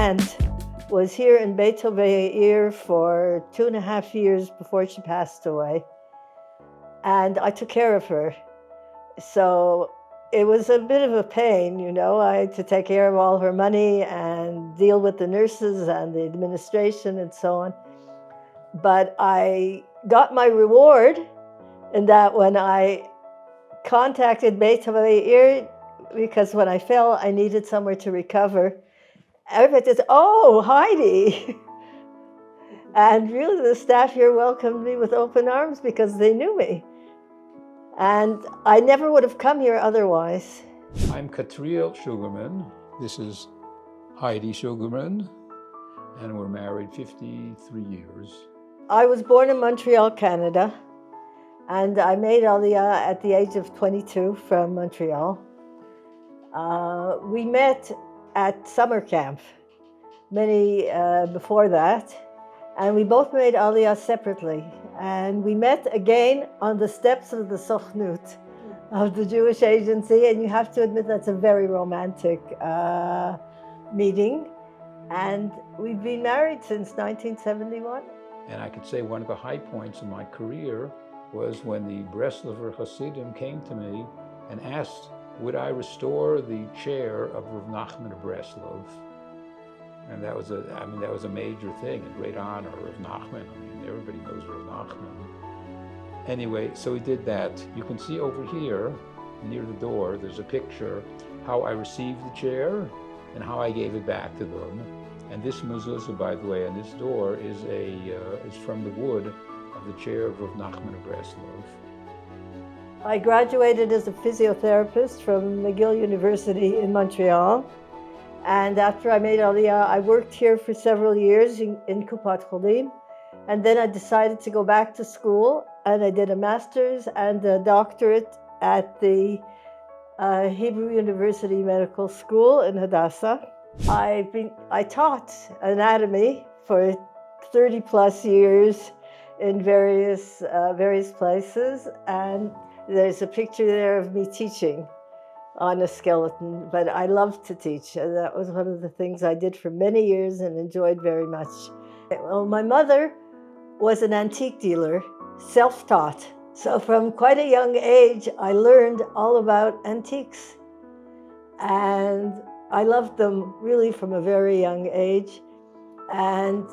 aunt was here in Beit for 2.5 years before she passed away. And I took care of her. So it was a bit of a pain, you know. I had to take care of all her money and deal with the nurses and the administration and so on. But I got my reward in that when I contacted Beit, because when I fell, I needed somewhere to recover. Everybody says, "Oh, Heidi." And really the staff here welcomed me with open arms because they knew me. And I never would have come here otherwise. I'm Ketriel Shogurman. This is Heidi Shogurman, and we're married 53 years. I was born in Montreal, Canada, and I made Aliyah at the age of 22 from Montreal. We met at summer camp, many before that, and we both made Aliyah separately. And we met again on the steps of the Sוכנות, of the Jewish agency, and you have to admit that's a very romantic meeting. And we've been married since 1971. And I could say one of the high points in my career was when the Breslover Hasidim came to me and asked, would I restore the chair of Rav Nachman of Breslov? And that was a major thing, a great honor, Rav Nachman. I mean, everybody knows Rav Nachman. Anyway, so we did that. You can see over here, near the door, there's a picture how I received the chair and how I gave it back to them. And this mezuzah, by the way, on this door is from the wood of the chair of Rav Nachman of Breslov. I graduated as a physiotherapist from McGill University in Montreal. And after I made Aliyah, I worked here for several years in יכולים. And then I decided to go back to school, and I did a master's and a doctorate at the Hebrew University Medical School in Hadassah. I taught anatomy for 30 plus years in various places, and there's a picture there of me teaching on a skeleton, but I love to teach, and that was one of the things I did for many years and enjoyed very much. Well, my mother was an antique dealer, self-taught. So from quite a young age, I learned all about antiques. And I loved them really from a very young age. And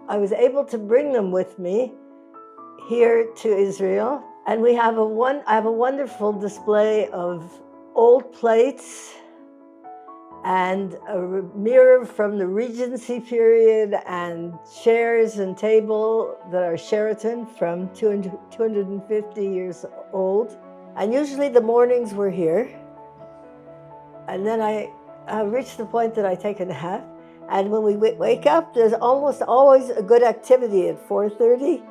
I was able to bring them with me here to Israel. And I have a wonderful display of old plates and a mirror from the Regency period and chairs and table that are Sheraton from 250 years old. And usually the mornings were here. And then I reached the point that I take a nap. And when we wake up, there's almost always a good activity at 4:30.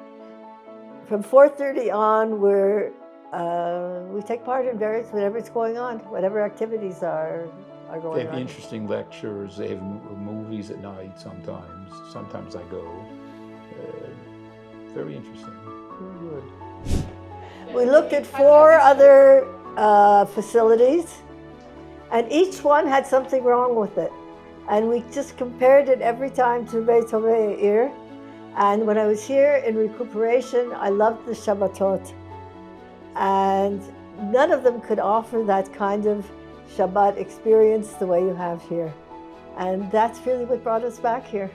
From 4:30 on, we take part in whatever's going on, whatever activities are going on. They have interesting lectures, they have movies at night sometimes. Sometimes I go. Very interesting, very good. We looked at 4 other facilities, and each one had something wrong with it. And we just compared it every time to Beit Ha'ir. And when I was here in recuperation, I loved the Shabbatot. And none of them could offer that kind of Shabbat experience the way you have here. And that's really what brought us back here.